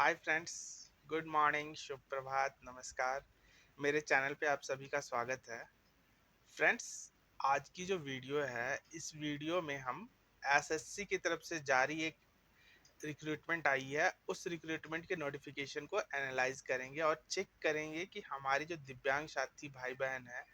Hi friends, good morning, शुभ प्रभात, नमस्कार। मेरे channel पे आप सभी का स्वागत है। फ्रेंड्स, आज की जो वीडियो है, इस वीडियो में हम एसएससी की तरफ से जारी एक रिक्रूटमेंट आई है, उस रिक्रूटमेंट के नोटिफिकेशन को एनालाइज करेंगे और चेक करेंगे कि हमारे जो दिव्यांग साथी भाई बहन हैं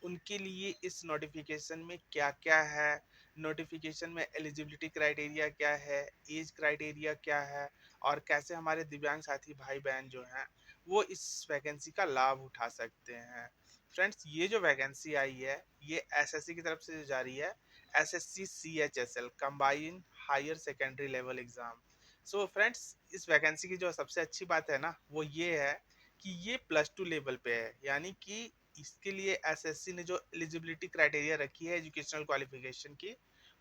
उनके लिए इस नोटिफिकेशन में क्या क्या है, नोटिफिकेशन में एलिजिबिलिटी क्राइटेरिया क्या है, एज क्राइटेरिया क्या है और कैसे हमारे दिव्यांग साथी भाई बहन जो हैं वो इस वैकेंसी का लाभ उठा सकते हैं। फ्रेंड्स, ये जो वैकेंसी आई है ये एसएससी की तरफ से जारी है, SSC CHSL combined higher secondary level exam. So friends, इस वैकेंसी की जो सबसे अच्छी बात है ना वो ये है कि ये +2 लेवल पे है, यानी कि इसके लिए एसएससी ने जो एलिजिबिलिटी क्राइटेरिया रखी है एजुकेशनल क्वालिफिकेशन की,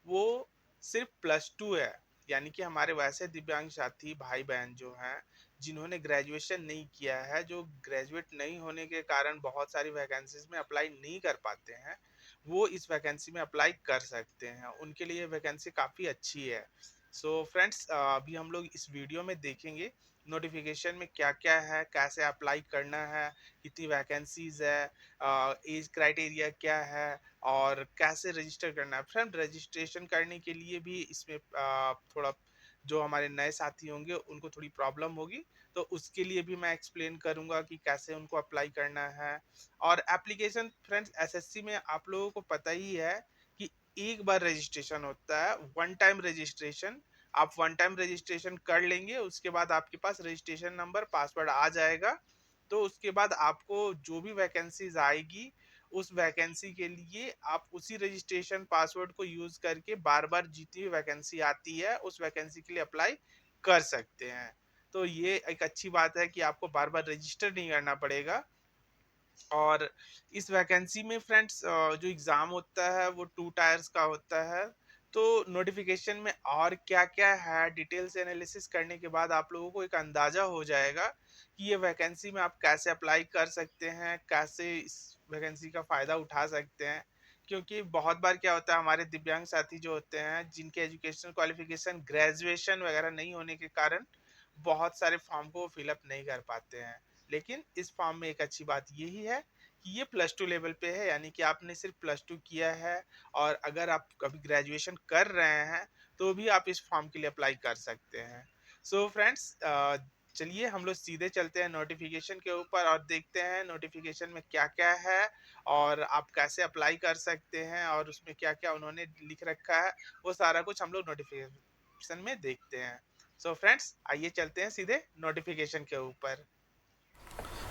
वो सिर्फ +2 है। यानी कि हमारे वैसे दिव्यांग साथी भाई बहन जो हैं जिन्होंने ग्रेजुएशन नहीं किया है, जो ग्रेजुएट नहीं होने के कारण बहुत सारी वैकेंसीज में अप्लाई नहीं कर पाते हैं, वो इस वैकेंसी में अप्लाई कर सकते हैं। उनके लिए वैकेंसी काफ़ी अच्छी है। सो फ्रेंड्स, अभी हम लोग इस वीडियो में देखेंगे नोटिफिकेशन में क्या क्या है, कैसे अप्लाई करना है, कितनी वैकेंसीज है, एज क्राइटेरिया क्या है और कैसे रजिस्टर करना है। फ्रेंड, रजिस्ट्रेशन करने के लिए भी इसमें थोड़ा जो हमारे नए साथी होंगे उनको थोड़ी प्रॉब्लम होगी, तो उसके लिए भी मैं एक्सप्लेन करूंगा कि कैसे उनको अप्लाई करना है। और एप्लीकेशन, फ्रेंड्स, एसएससी में आप लोगों को पता ही है कि एक बार रजिस्ट्रेशन होता है, वन टाइम रजिस्ट्रेशन। आप वन टाइम रजिस्ट्रेशन कर लेंगे, उसके बाद आपके पास रजिस्ट्रेशन नंबर पासवर्ड आ जाएगा। तो उसके बाद आपको जो भी वैकेंसीज आएगी उस वैकेंसी के लिए आप उसी रजिस्ट्रेशन पासवर्ड को यूज करके बार बार जितनी भी वैकेंसी आती है उस वैकेंसी के लिए अप्लाई कर सकते हैं। तो ये एक अच्छी बात है कि आपको बार बार रजिस्टर नहीं करना पड़ेगा। और इस वैकेंसी में फ्रेंड्स, जो एग्ज़ाम होता है वो 2 टायर्स का होता है। तो नोटिफिकेशन में और क्या-क्या है, डिटेल्स एनालिसिस करने के बाद आप लोगों को एक अंदाज़ा हो जाएगा कि ये वैकेंसी में आप कैसे अप्लाई कर सकते हैं, कैसे इस वैकेंसी का फ़ायदा उठा सकते हैं। क्योंकि बहुत बार क्या होता है, हमारे दिव्यांग साथी जो होते हैं, जिनके एजुकेशनल क्वालिफ़िकेशन ग्रेजुएशन वगैरह नहीं होने के कारण बहुत सारे फॉर्म को फिल अप नहीं कर पाते हैं। लेकिन इस फॉर्म में एक अच्छी बात यही है कि ये +2 लेवल पे है, यानी कि आपने सिर्फ +2 किया है और अगर आप कभी ग्रेजुएशन कर रहे हैं तो भी आप इस फॉर्म के लिए अप्लाई कर सकते हैं। सो फ्रेंड्स, चलिए हम लोग सीधे चलते हैं नोटिफिकेशन के ऊपर और देखते हैं नोटिफिकेशन में क्या क्या है और आप कैसे अप्लाई कर सकते हैं और उसमें क्या क्या उन्होंने लिख रखा है, वो सारा कुछ हम लोग नोटिफिकेशन में देखते हैं। सो फ्रेंड्स, आइए चलते हैं सीधे नोटिफिकेशन के ऊपर।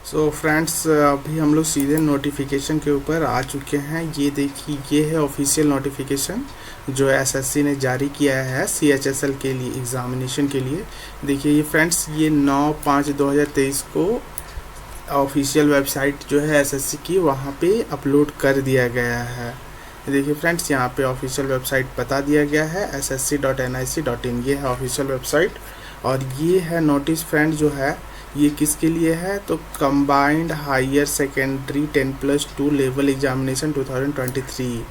सो फ्रेंड्स, अभी हम लोग सीधे नोटिफिकेशन के ऊपर आ चुके हैं। ये देखिए, ये है ऑफिशियल नोटिफिकेशन जो एसएससी ने जारी किया है सीएचएसएल के लिए, एग्ज़ामिनेशन के लिए। देखिए ये फ्रेंड्स, ये 9/5/2023 को ऑफिशियल वेबसाइट जो है एसएससी की, वहाँ पे अपलोड कर दिया गया है। देखिए फ्रेंड्स, यहाँ पे ऑफिशियल वेबसाइट बता दिया गया है ssc.nic.in, ये है ऑफिशियल वेबसाइट। और ये है नोटिस फ्रेंड जो है, ये किसके लिए है तो combined higher secondary 10+2 level examination 2023।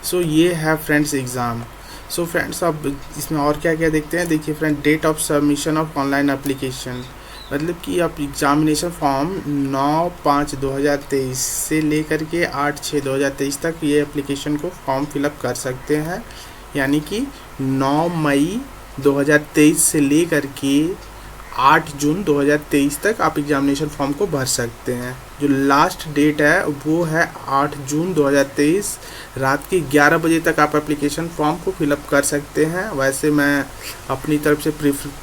So ये है फ्रेंड्स एग्ज़ाम। सो फ्रेंड्स, अब इसमें और क्या क्या देखते हैं। देखिए friend, date of submission of online application, मतलब कि आप एग्ज़ामिनेशन फॉर्म 9/5/2023 से लेकर के 8/6/2023 तक ये एप्लीकेशन को फॉर्म फिलअप कर सकते हैं। यानी कि 9 मई 2023 से लेकर के 8 जून 2023 तक आप एग्जामिनेशन फॉर्म को भर सकते हैं। जो लास्ट डेट है वो है 8 जून 2023, रात के 11 बजे तक आप एप्लीकेशन फॉर्म को फिलअप कर सकते हैं। वैसे मैं अपनी तरफ से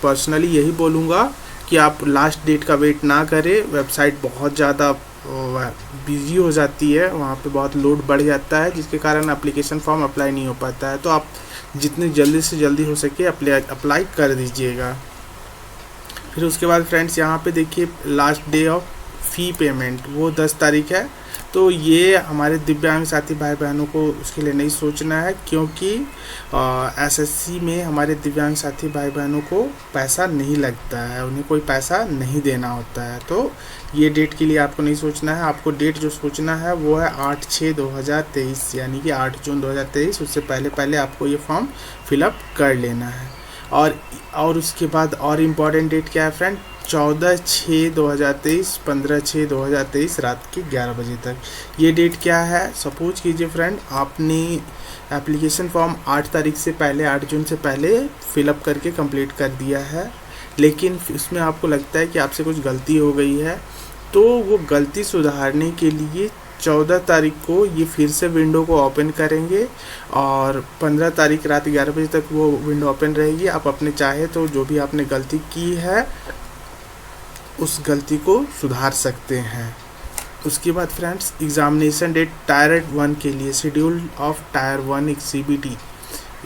पर्सनली यही बोलूँगा कि आप लास्ट डेट का वेट ना करें। वेबसाइट बहुत ज़्यादा बिजी हो जाती है, वहाँ पे बहुत लोड बढ़ जाता है, जिसके कारण एप्लीकेशन फॉर्म अप्लाई नहीं हो पाता है। तो आप जितनी जल्दी से जल्दी हो सके अप्लाई कर दीजिएगा। फिर उसके बाद फ्रेंड्स, यहाँ पे देखिए last day of fee payment वो 10 तारीख है। तो ये हमारे दिव्यांग साथी भाई बहनों को उसके लिए नहीं सोचना है, क्योंकि एसएससी में हमारे दिव्यांग साथी भाई बहनों को पैसा नहीं लगता है, उन्हें कोई पैसा नहीं देना होता है। तो ये डेट के लिए आपको नहीं सोचना है। आपको डेट जो सोचना है वो है 8/6/2023, यानी कि 8 जून 2023। उससे पहले पहले आपको ये फॉर्म फिलअप कर लेना है। और उसके बाद और इम्पॉर्टेंट डेट क्या है फ्रेंड, 14/6/2023, 15/6/2023 रात के 11 बजे तक। ये डेट क्या है? सपोज कीजिए फ्रेंड, आपने एप्लीकेशन फॉर्म 8 तारीख से पहले, 8 जून से पहले फिलअप करके कंप्लीट कर दिया है, लेकिन उसमें आपको लगता है कि आपसे कुछ गलती हो गई है, तो वो गलती सुधारने के लिए 14 तारीख को ये फिर से विंडो को ओपन करेंगे और 15 तारीख रात 11 बजे तक वो विंडो ओपन रहेगी। आप अपने चाहे तो जो भी आपने गलती की है उस गलती को सुधार सकते हैं। उसके बाद फ्रेंड्स, एग्जामिनेशन डेट टायर 1 के लिए, शेड्यूल ऑफ टायर 1 एक CBT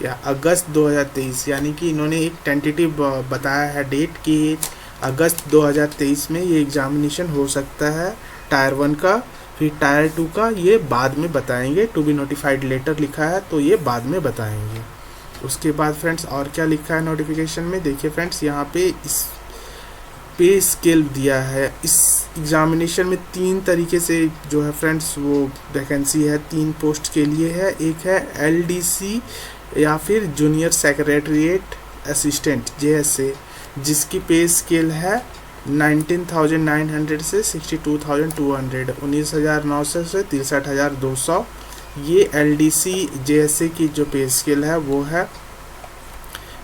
या अगस्त 2023, यानी कि इन्होंने एक टेंटेटिव बताया है डेट कि अगस्त 2023 में ये एग्जामिनेशन हो सकता है टायर 1 का। फिर टायर 2 का ये बाद में बताएंगे, टू बी नोटिफाइड लेटर लिखा है तो ये बाद में बताएंगे। उसके बाद फ्रेंड्स और क्या लिखा है नोटिफिकेशन में, देखिए फ्रेंड्स, यहाँ पे इस पे स्केल दिया है। इस एग्जामिनेशन में 3 तरीके से जो है फ्रेंड्स वो वैकेंसी है, 3 पोस्ट के लिए है। एक है LDC या फिर जूनियर सेक्रेटरीट असिस्टेंट JSA, जिसकी पे स्केल है 19,900 से 62,200, 19,900 से 63,200। ये LDC JSA की जो पे स्केल है वो है।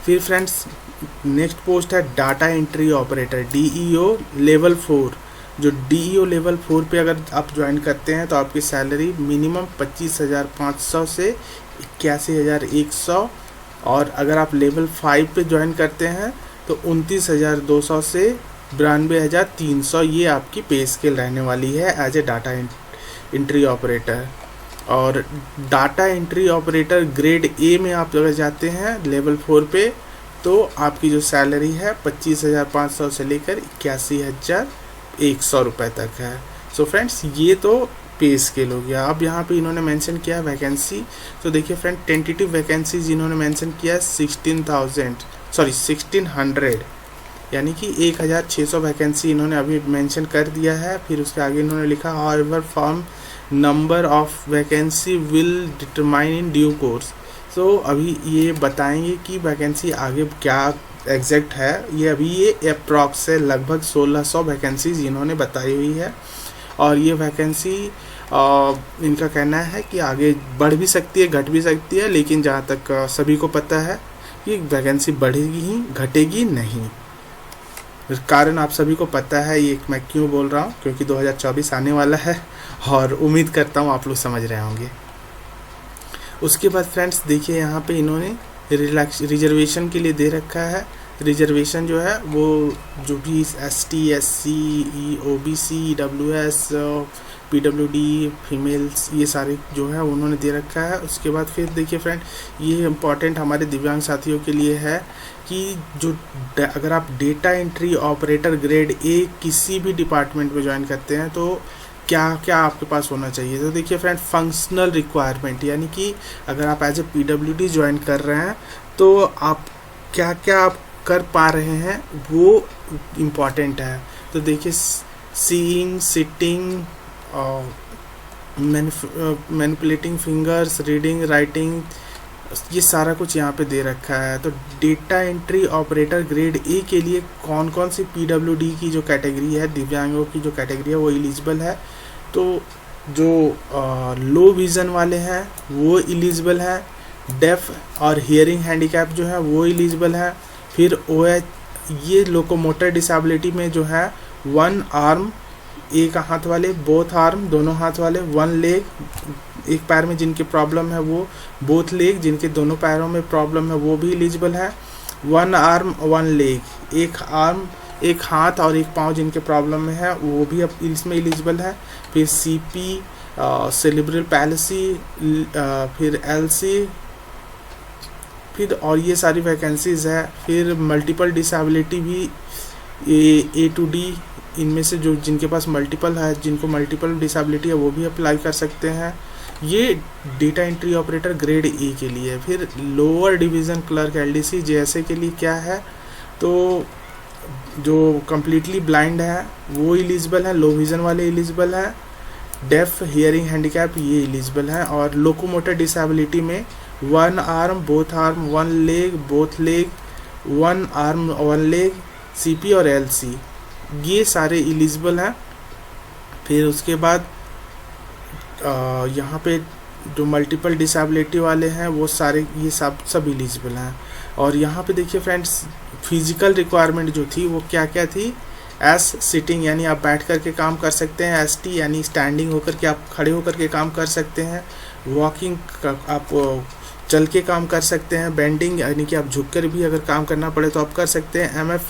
फिर फ्रेंड्स नेक्स्ट पोस्ट है data entry operator DEO level 4। जो DEO लेवल 4 पे अगर आप ज्वाइन करते हैं तो आपकी सैलरी मिनिमम 25,500 से 81,100, और अगर आप लेवल 5 पे ज्वाइन करते हैं तो 29,200 से 92,300 ये आपकी पे स्केल रहने वाली है as a data entry operator. और data entry operator grade A में आप अगर जाते हैं लेवल 4 पे तो आपकी जो सैलरी है 25,500 से लेकर 81,100 रुपये तक है। सो फ्रेंड्स, ये तो पे स्केल हो गया। अब यहाँ पे इन्होंने मेंशन किया वैकेंसी, तो देखिए फ्रेंड, टेंटेटिव वैकेंसीज इन्होंने मेंशन किया 1600, यानी कि 1,600 वैकेंसी इन्होंने अभी मेंशन कर दिया है। फिर उसके आगे इन्होंने लिखा however form number of vacancy will determine in due course. So अभी ये बताएंगे कि वैकेंसी आगे क्या एग्जैक्ट है। ये अभी ये अप्रॉक्स है, लगभग 1600 वैकेंसीज इन्होंने बताई हुई है, और ये वैकेंसी इनका कहना है कि आगे बढ़ भी सकती है, घट भी सकती है, लेकिन जहाँ तक सभी को पता है कि वैकेंसी बढ़ेगी ही, घटेगी नहीं। कारण आप सभी को पता है, ये मैं क्यों बोल रहा हूँ, क्योंकि 2024 आने वाला है और उम्मीद करता हूँ आप लोग समझ रहे होंगे। उसके बाद फ्रेंड्स देखिए, यहाँ पे इन्होंने रिजर्वेशन के लिए दे रखा है। रिजर्वेशन जो है वो जो भी ST SC OBC EWS PWD females ये सारे जो है उन्होंने दे रखा है। उसके बाद फिर देखिए फ्रेंड, ये इम्पॉर्टेंट हमारे दिव्यांग साथियों के लिए है कि जो अगर आप data entry operator grade A किसी भी डिपार्टमेंट में ज्वाइन करते हैं तो क्या क्या आपके पास होना चाहिए। तो देखिए फ्रेंड, फंक्शनल रिक्वायरमेंट, यानी कि अगर आप एज ए PWD ज्वाइन कर रहे हैं तो आप क्या क्या आप कर पा रहे हैं वो इम्पॉर्टेंट है। तो देखिए, seeing, sitting, manipulating fingers, reading, writing, ये सारा कुछ यहाँ पे दे रखा है। तो data entry operator grade A के लिए कौन कौन सी PWD की जो कैटेगरी है, दिव्यांगों की जो कैटेगरी है वो एलिजिबल है। तो जो लो विज़न वाले हैं वो एलिजिबल है, डेफ और हियरिंग हैंडीकैप जो है वो एलिजिबल है। फिर OH ये लोकोमोटर डिसेबिलिटी में जो है 1 आर्म, एक हाथ वाले, बोथ आर्म दोनों हाथ वाले, 1 लेग, एक पैर में जिनकी प्रॉब्लम है वो, बोथ लेग जिनके दोनों पैरों में प्रॉब्लम है वो भी एलिजिबल है। 1 आर्म 1 लेग, एक आर्म, एक हाथ और एक पाँव जिनके प्रॉब्लम में है वो भी अब इसमें एलिजिबल है। फिर CP, सेरिब्रल पैलिसी, फिर LC, फिर और ये सारी वैकेंसीज़ है। फिर मल्टीपल डिसेबिलिटी भी A to D, इनमें से जो जिनके पास मल्टीपल है, जिनको मल्टीपल डिसेबिलिटी है वो भी अप्लाई कर सकते हैं। ये data entry operator grade A के लिए। फिर lower division clerk LDC JSA के लिए क्या है, तो जो कम्प्लीटली ब्लाइंड है वो एलिजिबल है, लो विज़न वाले एलिजिबल है, डेफ, हियरिंग हैंडीकैप ये एलिजिबल है। और लोकोमोटर डिसेबिलिटी में 1 arm, both arm, 1 leg, both leg, 1 arm 1 leg, CP और LC ये सारे एलिजिबल हैं। फिर उसके बाद यहाँ पे जो मल्टीपल डिसेबिलिटी वाले हैं वो सारे ये सब एलिजिबल हैं। और यहाँ पे देखिए फ्रेंड्स, फिजिकल रिक्वायरमेंट जो थी वो क्या क्या थी। एस सिटिंग यानी आप बैठ कर के काम कर सकते हैं। एस टी यानी स्टैंडिंग होकर के आप खड़े होकर के काम कर सकते हैं। वॉकिंग आप चल के काम कर सकते हैं। बेंडिंग यानी कि आप झुक कर भी अगर काम करना पड़े तो आप कर सकते हैं। एम एफ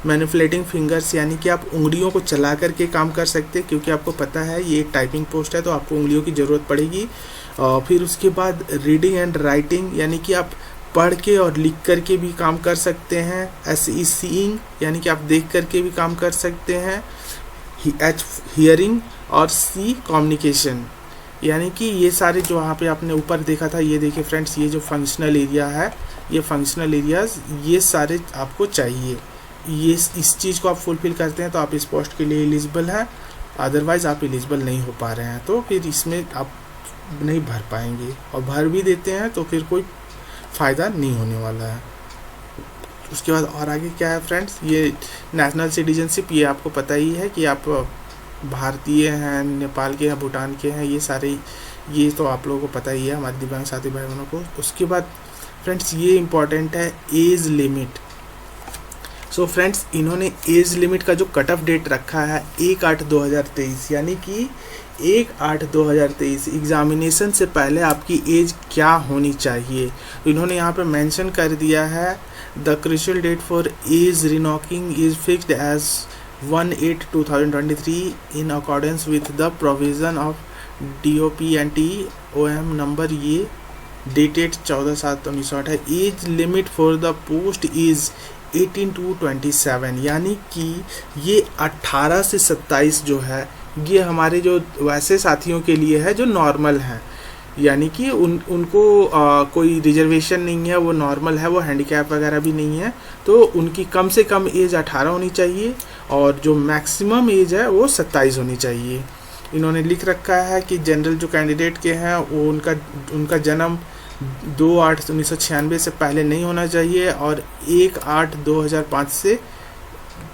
मैनिपुलेटिंग फिंगर्स यानी कि आप उंगलियों को चला करके काम कर सकते हैं, क्योंकि आपको पता है ये टाइपिंग पोस्ट है तो आपको उंगलियों की ज़रूरत पड़ेगी। फिर उसके बाद रीडिंग एंड राइटिंग यानी कि आप पढ़ के और लिख कर के भी काम कर सकते हैं। सीइंग यानी कि आप देख कर के भी काम कर सकते हैं। हियरिंग और सी कम्युनिकेशन यानी कि ये सारे जो वहाँ पे आपने ऊपर देखा था, ये देखिए फ्रेंड्स, ये जो फंक्शनल एरिया है, ये फंक्शनल एरियाज़ ये सारे आपको चाहिए। ये इस चीज़ को आप फुलफिल करते हैं तो आप इस पोस्ट के लिए एलिजिबल हैं। अदरवाइज़ आप एलिजिबल नहीं हो पा रहे हैं तो फिर इसमें आप नहीं भर पाएंगे, और भर भी देते हैं तो फिर कोई फ़ायदा नहीं होने वाला है। उसके बाद और आगे क्या है फ्रेंड्स, ये नेशनल सिटीजनशिप, ये आपको पता ही है कि आप भारतीय हैं, नेपाल के हैं, भूटान के हैं, ये सारे ये तो आप लोगों को पता ही है, हमारे दिव्यांग साथी भाई बहनों को। उसके बाद फ्रेंड्स ये इम्पॉर्टेंट है, एज लिमिट। सो फ्रेंड्स इन्होंने एज लिमिट का जो कट ऑफ डेट रखा है 1/8/2023 यानी कि 1/8/2023 एग्जामिनेशन से पहले आपकी एज क्या होनी चाहिए। तो इन्होंने यहाँ पे मेंशन कर दिया है, the crucial date for age reckoning is fixed as 1/8/2023 in accordance with the provision of DOPNT-OM number ये dated 14/7/1968। Age limit for the post is 18 to 27 यानी कि ये 18 से 27 जो है ये हमारे जो वैसे साथियों के लिए है जो नॉर्मल हैं, यानी कि उनको कोई रिजर्वेशन नहीं है, वो नॉर्मल है, वो हैंडीकैप वगैरह भी नहीं है, तो उनकी कम से कम एज 18 होनी चाहिए और जो मैक्सिमम एज है वो 27 होनी चाहिए। इन्होंने लिख रखा है कि जनरल जो कैंडिडेट के हैं वो उनका जन्म 2/8/1996 से पहले नहीं होना चाहिए और 1/8/2005 से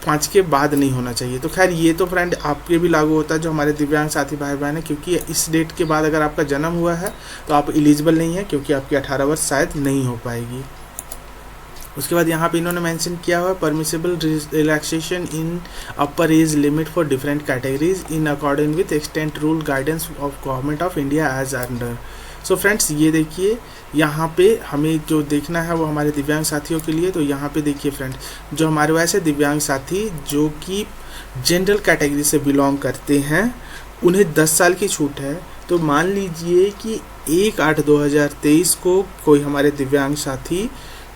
5 के बाद नहीं होना चाहिए। तो खैर ये तो फ्रेंड आपके भी लागू होता है जो हमारे दिव्यांग साथी भाई बहन हैं, क्योंकि इस डेट के बाद अगर आपका जन्म हुआ है तो आप एलिजिबल नहीं है, क्योंकि आपकी 18 वर्ष शायद नहीं हो पाएगी। उसके बाद यहाँ पे इन्होंने मेंशन किया हुआ permissible relaxation in upper age limit for different categories in according with extant rule guidance of government of India as under. So friends ये देखिए यहाँ पे हमें जो देखना है वो हमारे दिव्यांग साथियों के लिए। तो यहाँ पे देखिए फ्रेंड्स, जो हमारे वैसे दिव्यांग साथी जो कि जनरल कैटेगरी से बिलोंग करते हैं उन्हें 10 साल की छूट है। तो मान लीजिए कि 1/8/2023 को कोई हमारे दिव्यांग साथी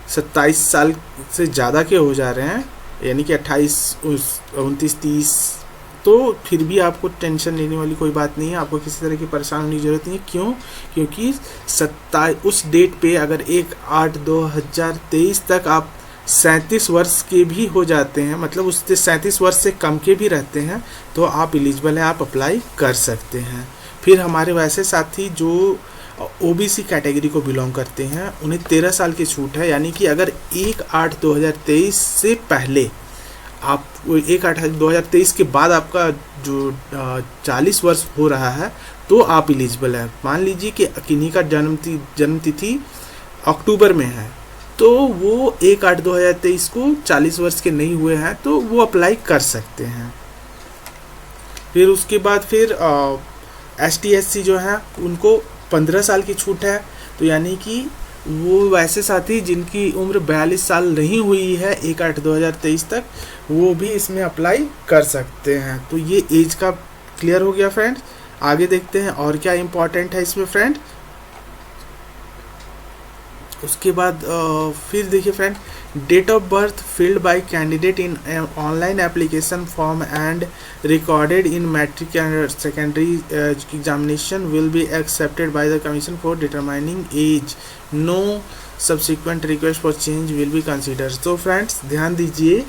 27 साल से ज़्यादा के हो जा रहे हैं, यानी कि 28, 29, 30, तो फिर भी आपको टेंशन लेने वाली कोई बात नहीं है, आपको किसी तरह की परेशान होने की ज़रूरत नहीं है। क्यों? क्योंकि उस डेट पे अगर 1/8/2023 तक आप 37 वर्ष के भी हो जाते हैं, मतलब उससे 37 वर्ष से कम के भी रहते हैं, तो आप एलिजिबल हैं, आप अप्लाई कर सकते हैं। फिर हमारे वैसे साथी जो ओबीसी कैटेगरी को बिलोंग करते हैं उन्हें 13 साल की छूट है, यानी कि अगर 1/8/2023 से पहले आप 1/8/2023 के बाद आपका जो 40 वर्ष हो रहा है तो आप एलिजिबल है। मान लीजिए कि किन्हीं का जन्म तिथि अक्टूबर में है तो वो 1/8/2023 को 40 वर्ष के नहीं हुए हैं तो वो अप्लाई कर सकते हैं। फिर उसके बाद फिर ST/SC जो है उनको 15 साल की छूट है, तो यानी कि वो वैसे साथी जिनकी उम्र 42 साल नहीं हुई है 1/8/2023 तक, वो भी इसमें अप्लाई कर सकते हैं। तो ये एज का क्लियर हो गया फ्रेंड्स। आगे देखते हैं और क्या इम्पोर्टेंट है इसमें फ्रेंड। उसके बाद फिर देखिए friend, date of birth filled by candidate in online application form and recorded in matric and secondary examination will be accepted by the commission for determining age. No subsequent request for change will be considered. तो friends ध्यान दीजिए,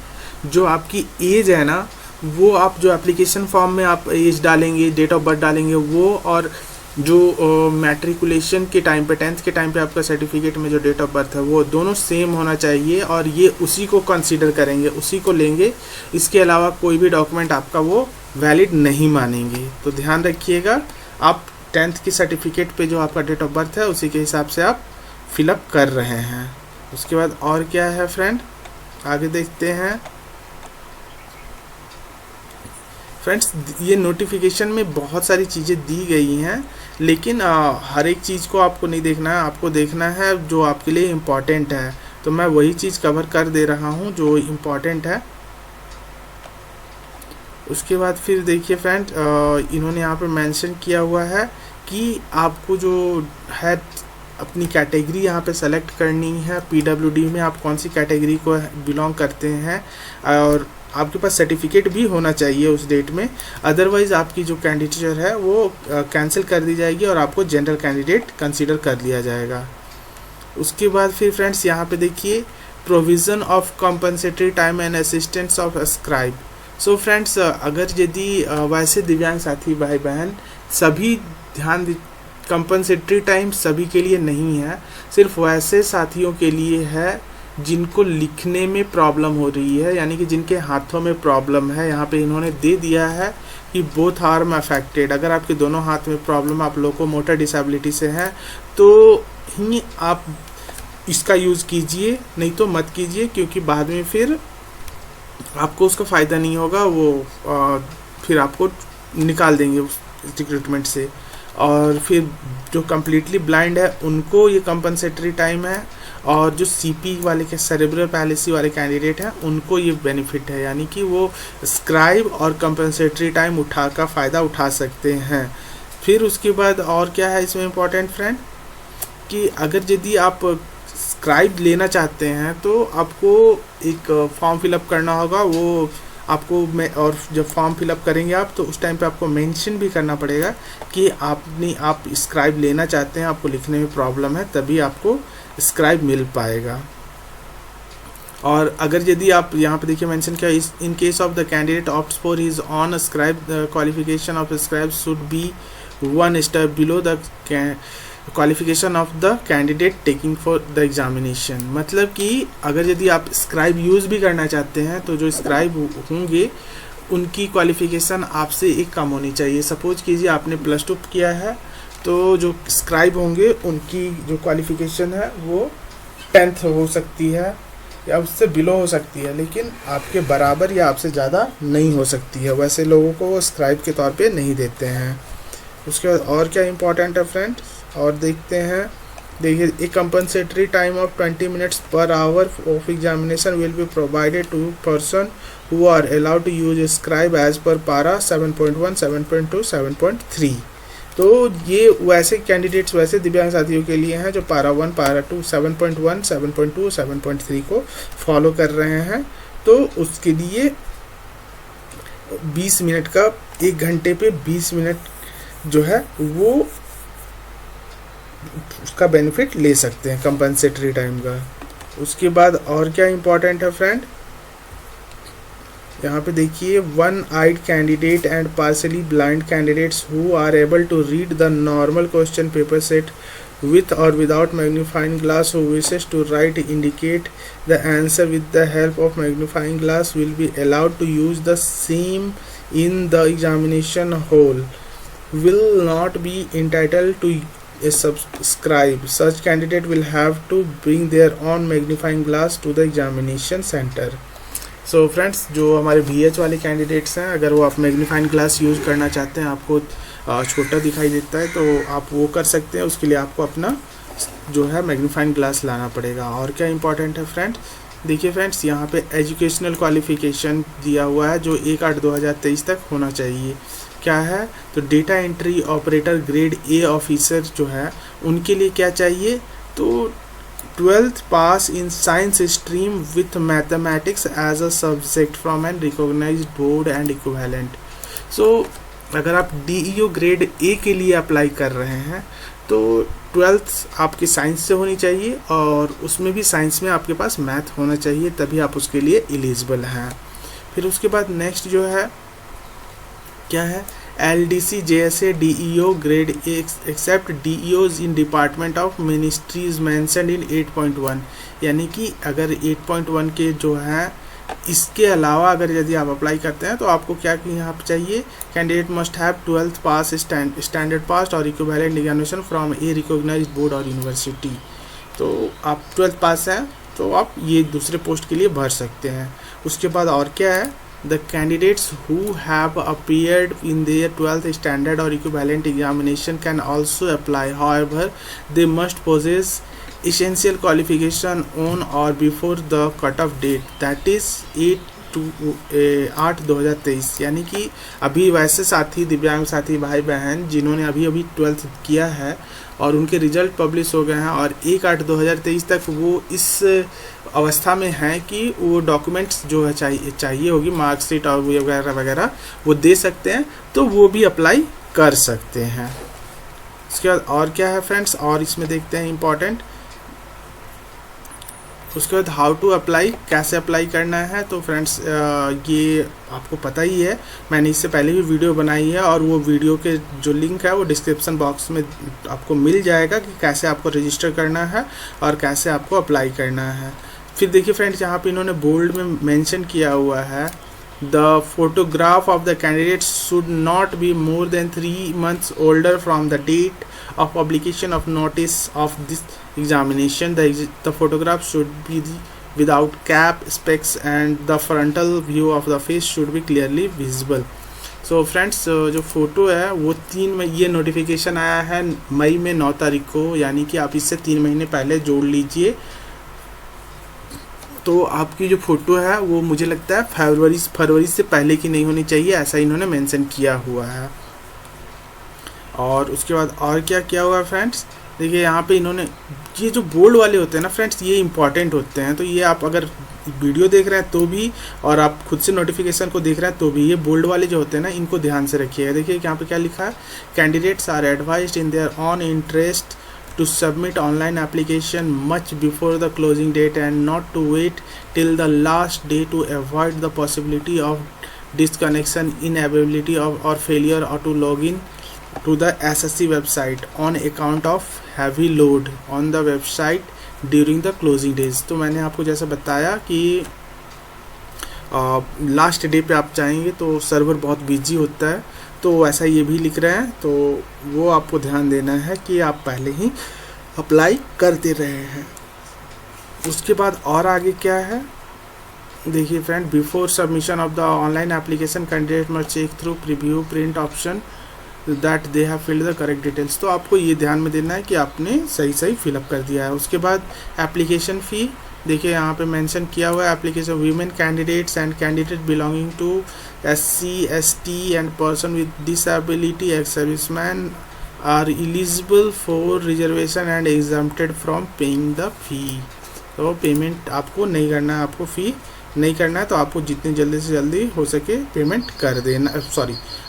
जो आपकी as है ना, वो आप जो एप्लीकेशन फॉर्म में आप एज डालेंगे, डेट ऑफ बर्थ डालेंगे वो, और जो मैट्रिकुलेशन के टाइम पे 10th के टाइम पे आपका सर्टिफिकेट में जो डेट ऑफ बर्थ है वो दोनों सेम होना चाहिए, और ये उसी को कंसीडर करेंगे, उसी को लेंगे। इसके अलावा कोई भी डॉक्यूमेंट आपका वो वैलिड नहीं मानेंगे। तो ध्यान रखिएगा, आप 10th की सर्टिफिकेट पे जो आपका डेट ऑफ बर्थ है उसी के हिसाब से आप फिलअप कर रहे हैं। उसके बाद और क्या है फ्रेंड, आगे देखते हैं। फ्रेंड्स, ये नोटिफिकेशन में बहुत सारी चीज़ें दी गई हैं, लेकिन हर एक चीज़ को आपको नहीं देखना है, आपको देखना है जो आपके लिए इम्पॉर्टेंट है। तो मैं वही चीज़ कवर कर दे रहा हूँ जो इम्पॉर्टेंट है। उसके बाद फिर देखिए फ्रेंड, इन्होंने यहाँ पे मेंशन किया हुआ है कि आपको जो है अपनी कैटेगरी यहाँ पे सेलेक्ट करनी है। पीडब्ल्यूडी में आप कौन सी कैटेगरी को बिलोंग करते हैं, और आपके पास सर्टिफिकेट भी होना चाहिए उस डेट में, अदरवाइज़ आपकी जो कैंडिडेचर है वो कैंसिल कर दी जाएगी और आपको जनरल कैंडिडेट कंसीडर कर लिया जाएगा। उसके बाद फिर फ्रेंड्स यहाँ पे देखिए, provision of compensatory time and assistance of scribe. So friends, अगर यदि वैसे दिव्यांग साथी भाई बहन सभी ध्यान, कंपनसेटरी टाइम सभी के लिए नहीं है, सिर्फ वैसे साथियों के लिए है जिनको लिखने में प्रॉब्लम हो रही है, यानी कि जिनके हाथों में प्रॉब्लम है। यहाँ पे इन्होंने दे दिया है कि बोथ आर्म अफेक्टेड, अगर आपके दोनों हाथ में प्रॉब्लम, आप लोगों को मोटर डिसेबिलिटी से है, तो ही आप इसका यूज़ कीजिए, नहीं तो मत कीजिए, क्योंकि बाद में फिर आपको उसका फ़ायदा नहीं होगा। वो फिर आपको निकाल देंगे उस रिक्रूटमेंट से। और फिर जो कम्प्लीटली ब्लाइंड है उनको ये कंपनसेटरी टाइम है, और जो सीपी वाले के सेरेब्रल पैलिसी वाले कैंडिडेट हैं उनको ये बेनिफिट है, यानी कि वो स्क्राइब और कंपनसेटरी टाइम का फ़ायदा उठा सकते हैं। फिर उसके बाद और क्या है इसमें इम्पोर्टेंट फ्रेंड, कि अगर यदि आप स्क्राइब लेना चाहते हैं तो आपको एक फॉर्म फिलअप करना होगा। वो आपको और जब फॉर्म फिलअप करेंगे आप, तो उस टाइम पे आपको मेंशन भी करना पड़ेगा कि आप स्क्राइब लेना चाहते हैं, आपको लिखने में प्रॉब्लम है, तभी आपको स्क्राइब मिल पाएगा। और अगर यदि आप यहाँ पे देखिए मेंशन किया, in case of the candidate opts for his on scribe, qualification of scribe should be 1 step below the qualification of the candidate taking for the examination. मतलब कि अगर यदि आप स्क्राइब यूज़ भी करना चाहते हैं तो जो स्क्राइब होंगे उनकी क्वालिफिकेशन आपसे एक कम होनी चाहिए। सपोज कीजिए आपने +2 किया है, तो जो स्क्राइब होंगे उनकी जो क्वालिफिकेशन है वो 10th हो सकती है या उससे बिलो हो सकती है, लेकिन आपके बराबर या आपसे ज़्यादा नहीं हो सकती है। वैसे लोगों को वो स्क्राइब के तौर पे नहीं देते हैं। उसके बाद और क्या इंपॉर्टेंट है फ्रेंड्स, और देखते हैं। देखिए, a compensatory time of 20 minutes per hour of examination will be provided to person who are allowed to use scribe as per para 7.1, 7.2, 7.3। तो ये वैसे कैंडिडेट्स, वैसे दिव्यांग साथियों के लिए हैं जो पारा 1, पारा 2, 7.1, 7.2, 7.3 को फॉलो कर रहे हैं। तो उसके लिए 20 मिनट का, 1 घंटे पे 20 मिनट जो है वो उसका बेनिफिट ले सकते हैं कंपनसेटरी टाइम का। उसके बाद और क्या इंपॉर्टेंट है फ्रेंड, यहाँ पे देखिए, 1 eyed candidate and partially blind candidates who are able to read the normal question paper set with or without magnifying glass who wishes to write indicate the answer with the help of magnifying glass will be allowed to use the same in the examination hall, will not be entitled to a subscribe. Such candidate will have to bring their own magnifying glass to the examination center. So friends, जो हमारे VH वाले candidates हैं, अगर वो आप magnifying glass use करना चाहते हैं, आपको छोटा दिखाई देता है, तो आप वो कर सकते हैं। उसके लिए आपको अपना जो है मैग्नीफाइंग ग्लास लाना पड़ेगा। और क्या इंपॉर्टेंट है फ्रेंड्स, देखिए फ्रेंड्स, यहाँ पे एजुकेशनल क्वालिफिकेशन दिया हुआ है जो 1/8/2023 तक होना चाहिए। क्या है, तो data entry operator grade A officer जो है उनके लिए क्या चाहिए, तो 12th pass in science stream with mathematics as a subject from an recognized board and equivalent. So अगर आप DEO ग्रेड A के लिए अप्लाई कर रहे हैं तो 12th आपकी साइंस से होनी चाहिए, और उसमें भी साइंस में आपके पास मैथ होना चाहिए, तभी आप उसके लिए एलिजिबल हैं। फिर उसके बाद नेक्स्ट जो है क्या है, LDC JSA DEO grade except DEOs in Department of Ministries mentioned in 8.1। यानी कि अगर 8.1 के जो हैं इसके अलावा अगर यदि आप अप्लाई करते हैं तो आपको क्या कि यहाँ पर चाहिए, candidate must have 12th pass standard pass और equivalent examination from a recognized board और यूनिवर्सिटी। तो आप 12th पास हैं तो आप ये दूसरे पोस्ट के लिए भर सकते हैं। उसके बाद और क्या है, the candidates who have appeared in their 12th standard और equivalent examination can also apply, however they must possess essential qualification on or before the cut-off date that is 8/2023। यानी कि अभी वैसे साथी दिव्यांग साथी भाई बहन जिन्होंने अभी 12th किया है और उनके रिजल्ट पब्लिश हो गए हैं और 1/8/2023 तक वो इस अवस्था में हैं कि वो डॉक्यूमेंट्स जो है चाहिए होगी मार्कशीट और वगैरह वगैरह वो दे सकते हैं, तो वो भी अप्लाई कर सकते हैं। उसके बाद और क्या है फ्रेंड्स, और इसमें देखते हैं इम्पॉर्टेंट। उसके बाद हाउ टू अप्लाई, कैसे अप्लाई करना है। तो फ्रेंड्स ये आपको पता ही है, मैंने इससे पहले भी वीडियो बनाई है और वो वीडियो के जो लिंक है वो डिस्क्रिप्शन बॉक्स में आपको मिल जाएगा कि कैसे आपको रजिस्टर करना है और कैसे आपको अप्लाई करना है। फिर देखिए फ्रेंड्स यहाँ पे इन्होंने बोल्ड में मेंशन किया हुआ है, the photograph of the candidate should not be more than 3 months older from the date of publication of notice of this examination। The photograph should be without cap, specs and the frontal view of the face should be clearly visible। So friends जो photo है वो 3 में ये notification आया है मई में 9 तारीख को, यानी कि आप इससे 3 महीने पहले जोड़ लीजिए। तो आपकी जो फ़ोटो है वो मुझे लगता है फरवरी से पहले की नहीं होनी चाहिए, ऐसा इन्होंने मेंशन किया हुआ है। और उसके बाद और क्या किया हुआ है फ्रेंड्स, देखिए यहाँ पे इन्होंने ये जो बोल्ड वाले होते हैं ना फ्रेंड्स ये इंपॉर्टेंट होते हैं। तो ये आप अगर वीडियो देख रहे हैं तो भी और आप खुद से नोटिफिकेशन को देख रहे हैं तो भी ये बोल्ड वाले जो होते हैं ना इनको ध्यान से रखिएगा। देखिए यहाँ पे क्या लिखा है, candidates are advised in their own interest to submit online application much before the closing date and not to wait till the last day to avoid the possibility of disconnection, inability of or failure or to log in to the SSC website on account of heavy load on the website during the closing days। तो मैंने आपको जैसा बताया कि last day पे आप जाएंगे तो सर्वर बहुत बिजी होता है, तो ऐसा ये भी लिख रहे हैं। तो वो आपको ध्यान देना है कि आप पहले ही अप्लाई करते रहे हैं। उसके बाद और आगे क्या है, देखिए friend, before submission of the online application candidate must check through preview print option that they have filled the correct details. तो आपको ये ध्यान में देना है कि आपने सही फिलअप कर दिया है। उसके बाद एप्लीकेशन फ़ी, देखिए यहाँ पे मेंशन किया हुआ है, application women candidates and candidate belonging to SC ST and person with disability ex serviceman are eligible for reservation and exempted from paying the fee. तो पेमेंट आपको नहीं करना है, आपको फ़ी नहीं करना है, तो आपको जितनी जल्दी से जल्दी हो सके पेमेंट कर देना,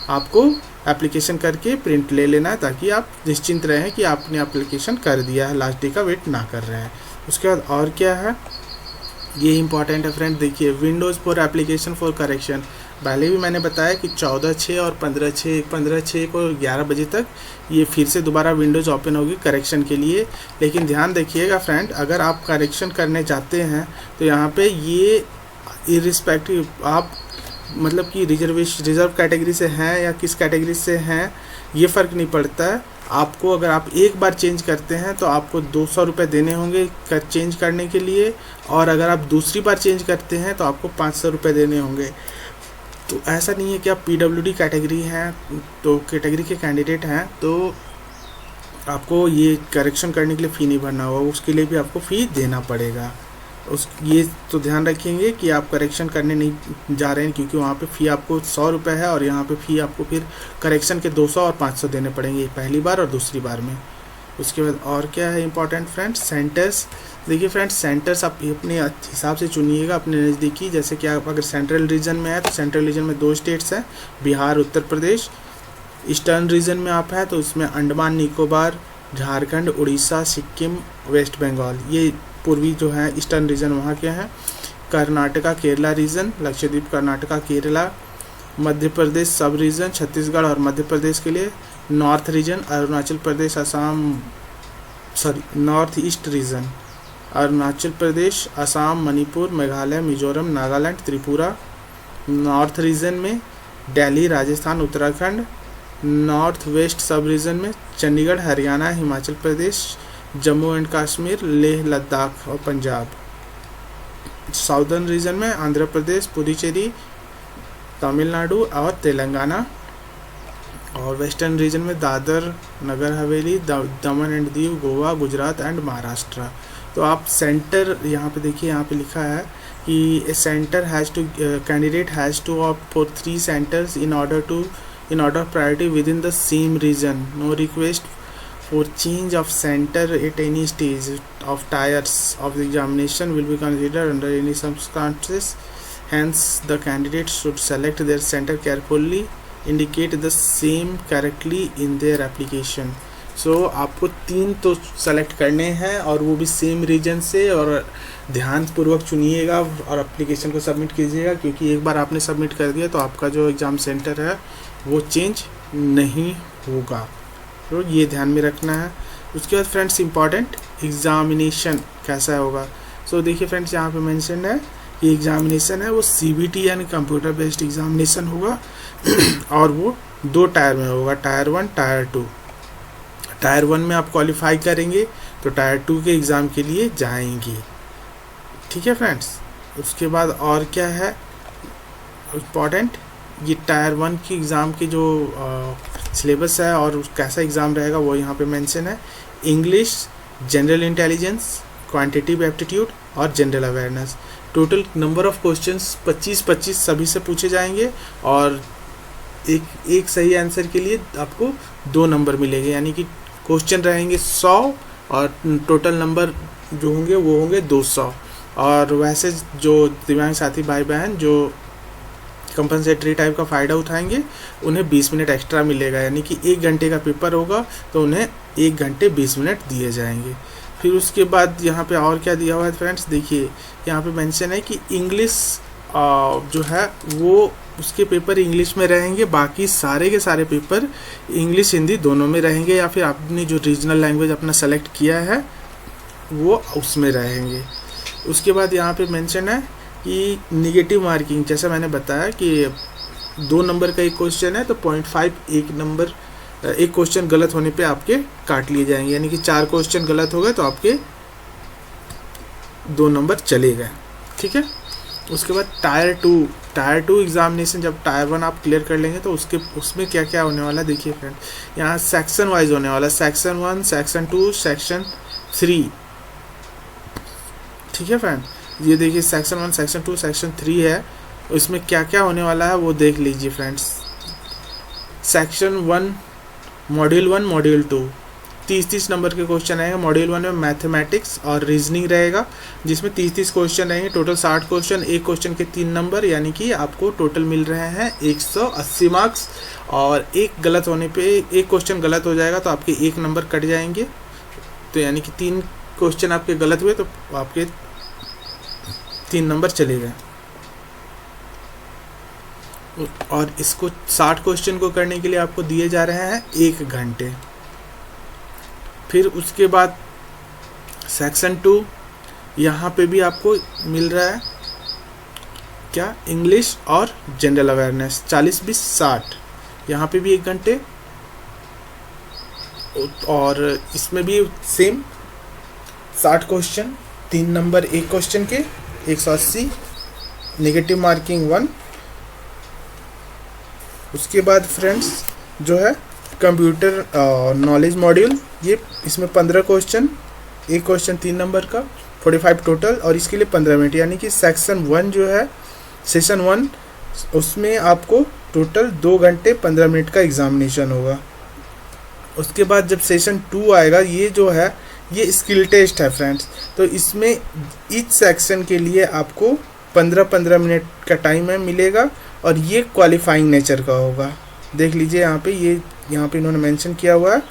आपको एप्लीकेशन करके प्रिंट ले लेना है ताकि आप निश्चिंत रहें कि आपने एप्लीकेशन कर दिया है, लास्ट डे का वेट ना कर रहे हैं। उसके बाद और क्या है, ये इंपॉर्टेंट है फ्रेंड, देखिए Windows for application for correction. पहले भी मैंने बताया कि 14/6 और 15/6 को 11 बजे तक ये फिर से दोबारा विंडोज़ ओपन होगी करेक्शन के लिए। लेकिन ध्यान रखिएगा फ्रेंड, अगर आप करेक्शन करने जाते हैं तो यहाँ पे ये इरिस्पेक्टिव आप मतलब कि रिजर्व कैटेगरी से हैं या किस कैटेगरी से हैं ये फ़र्क नहीं पड़ता है। आपको अगर आप एक बार चेंज करते हैं तो आपको 200 रुपये देने होंगे चेंज करने के लिए, और अगर आप दूसरी बार चेंज करते हैं तो आपको 500 रुपये देने होंगे। तो ऐसा नहीं है कि आप PWD कैटेगरी हैं तो कैटेगरी के कैंडिडेट हैं तो आपको ये करेक्शन करने के लिए फ़ी नहीं भरना होगा, उसके लिए भी आपको फ़ी देना पड़ेगा। ये तो ध्यान रखेंगे कि आप करेक्शन करने नहीं जा रहे हैं, क्योंकि वहाँ पे फ़ी आपको 100 रुपये है और यहाँ पे फ़ी आपको फिर करेक्शन के 200 और 500 देने पड़ेंगे पहली बार और दूसरी बार में। उसके बाद और क्या है इंपॉर्टेंट फ्रेंड्स, सेंटर्स। देखिए फ्रेंड्स, सेंटर्स आप अपने हिसाब से चुनिएगा अपने नज़दीकी। जैसे कि आप अगर सेंट्रल रीजन में है तो सेंट्रल रीजन में 2 स्टेट्स हैं, बिहार उत्तर प्रदेश। ईस्टर्न रीजन में आप है तो इसमें अंडमान निकोबार, झारखंड, उड़ीसा, सिक्किम, वेस्ट बंगाल, ये पूर्वी जो है ईस्टर्न रीजन वहाँ के हैं। कर्नाटका केरला रीजन, लक्षद्वीप कर्नाटका केरला, मध्य प्रदेश सब रीजन, छत्तीसगढ़ और मध्य प्रदेश के लिए। North region Arunachal Pradesh, Assam, north east region Arunachal Pradesh, Assam, Manipur, Meghalaya, Mizoram, Nagaland, Tripura. North region में दिल्ली, राजस्थान, उत्तराखंड। नॉर्थ वेस्ट सब रीजन में चंडीगढ़, हरियाणा, हिमाचल प्रदेश, जम्मू एंड कश्मीर, लेह लद्दाख और पंजाब। साउदर्न रीजन में आंध्र प्रदेश, पुडुचेरी, तमिलनाडु और तेलंगाना। और वेस्टर्न रीजन में दादर, नगर हवेली, दमन एंड दीव, गोवा, गुजरात एंड महाराष्ट्र। तो आप सेंटर यहाँ पे देखिए, यहाँ पे लिखा है कि centre has to candidate has to opt for 3 centres in order priority within the same region. No request for change of center at any stage of tiers of the examination will be considered under any circumstances. Hence, the candidate should select their center carefully, indicate the same correctly in their application. So आपको 3 तो select करने हैं और वो भी same reason से, और ध्यानपूर्वक चुनिएगा और एप्लीकेशन को सबमिट कीजिएगा, क्योंकि एक बार आपने सबमिट कर दिया तो आपका जो एग्ज़ाम सेंटर है वो चेंज नहीं होगा। तो ये ध्यान में रखना है। उसके बाद फ्रेंड्स इम्पॉर्टेंट एग्ज़ामिनेशन कैसा होगा। सो देखिए फ्रेंड्स, यहाँ पे मेंशन है कि एग्ज़ामिनेशन है वो CBT यानी कंप्यूटर बेस्ड एग्ज़ामिनेशन होगा और वो 2 टायर में होगा, टायर 1, टायर 2। टायर 1 में आप क्वालिफाई करेंगे तो टायर 2 के एग्ज़ाम के लिए जाएंगे। ठीक है फ्रेंड्स। उसके बाद और क्या है इम्पॉर्टेंट, ये टायर 1 की एग्ज़ाम की जो सिलेबस है और कैसा एग्ज़ाम रहेगा वो यहाँ पे मेंशन है। English, general intelligence, quantitative aptitude और general awareness. Total number of questions 25 सभी से पूछे जाएंगे और एक सही आंसर के लिए आपको 2 नंबर मिलेंगे, यानी कि क्वेश्चन रहेंगे 100 और टोटल नंबर जो होंगे वो होंगे 200। और वैसे जो दिव्यांग साथी भाई बहन जो कंपनसेटरी टाइप का फ़ायदा उठाएंगे उन्हें 20 मिनट एक्स्ट्रा मिलेगा, यानी कि 1 घंटे का पेपर होगा तो उन्हें 1 घंटे 20 मिनट दिए जाएंगे। फिर उसके बाद यहाँ पे और क्या दिया हुआ है फ्रेंड्स, देखिए यहाँ पे मेंशन है कि इंग्लिश जो है वो उसके पेपर इंग्लिश में रहेंगे, बाकी सारे के सारे पेपर इंग्लिश हिंदी दोनों में रहेंगे, या फिर आपने जो रीजनल लैंग्वेज अपना सेलेक्ट किया है वो उसमें रहेंगे। उसके बाद यहाँ पे मेंशन है कि निगेटिव मार्किंग, जैसा मैंने बताया कि 2 नंबर का एक क्वेश्चन है तो 0.5 एक क्वेश्चन गलत होने पे आपके काट लिए जाएंगे, यानी कि 4 क्वेश्चन गलत हो गए तो आपके 2 नंबर चले गए। ठीक है। उसके बाद टायर 2 एग्जामिनेशन, जब टायर 1 आप क्लियर कर लेंगे तो उसमें क्या क्या होने वाला है देखिए फ्रेंड, यहाँ सेक्शन वाइज होने वाला, सेक्शन 1, सेक्शन 2, सेक्शन 3। ठीक है फ्रेंड, ये देखिए सेक्शन 1, सेक्शन 2, सेक्शन 3 है, इसमें क्या क्या होने वाला है वो देख लीजिए friends. Section 1 module 1 module 2 30 number के क्वेश्चन आएंगे। मॉड्यूल 1 में मैथमेटिक्स और रीजनिंग रहेगा, जिसमें 30 क्वेश्चन रहेंगे, टोटल 60 क्वेश्चन, एक क्वेश्चन के 3 नंबर, यानी कि आपको टोटल मिल रहे हैं 180 मार्क्स। और एक गलत होने पे, एक क्वेश्चन गलत हो जाएगा तो आपके 1 नंबर कट जाएंगे, तो यानी कि 3 क्वेश्चन आपके गलत हुए तो आपके 3 नंबर चले गए। और इसको 60 क्वेश्चन को करने के लिए आपको दिए जा रहे हैं 1 घंटे। फिर उसके बाद सेक्शन 2, यहाँ पे भी आपको मिल रहा है क्या, इंग्लिश और जनरल अवेयरनेस, 40-20-60, यहाँ पे भी 1 घंटे। और इसमें भी सेम 60 क्वेश्चन, 3 नंबर एक क्वेश्चन के, 180, नेगेटिव मार्किंग 1। उसके बाद फ्रेंड्स जो है कंप्यूटर नॉलेज मॉड्यूल, ये इसमें 15 क्वेश्चन, एक क्वेश्चन 3 नंबर का, 45 टोटल, और इसके लिए 15 मिनट, यानी कि सेक्शन 1 जो है, सेशन 1 उसमें आपको टोटल 2 घंटे 15 मिनट का एग्जामिनेशन होगा। उसके बाद जब सेशन 2 आएगा, ये जो है ये स्किल टेस्ट है फ्रेंड्स, तो इसमें ईच सेक्शन के लिए आपको 15-15 मिनट का टाइम है मिलेगा, और ये क्वालिफाइंग नेचर का होगा। देख लीजिए यहाँ पे, ये यहाँ पे इन्होंने मेंशन किया हुआ है,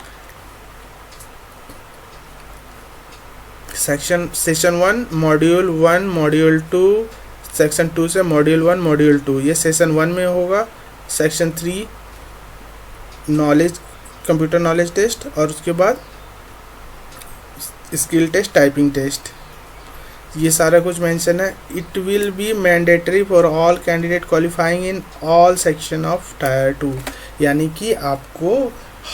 सेशन 1 मॉड्यूल 1 मॉड्यूल 2, सेक्शन 2 से मॉड्यूल 1 मॉड्यूल 2, ये सेशन 1 में होगा। Section 3 knowledge, computer knowledge test, और उसके बाद स्किल टेस्ट, टाइपिंग टेस्ट, ये सारा कुछ मेंशन है। It will be mandatory for all candidate qualifying in all section of tyre 2, यानी कि आपको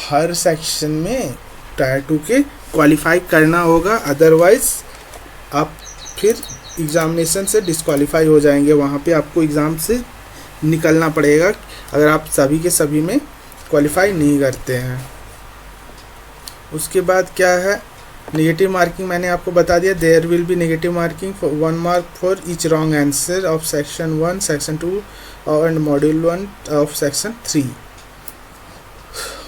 हर सेक्शन में टायर 2 के क्वालिफाई करना होगा, अदरवाइज आप फिर एग्ज़ामिनेशन से डिस्क्वालीफाई हो जाएंगे। वहाँ पे आपको एग्ज़ाम से निकलना पड़ेगा अगर आप सभी के सभी में क्वालिफाई नहीं करते हैं। उसके बाद क्या है, नेगेटिव मार्किंग मैंने आपको बता दिया। There will be negative marking for 1 mark for each wrong answer of section 1, section 2 and module 1 of section 3।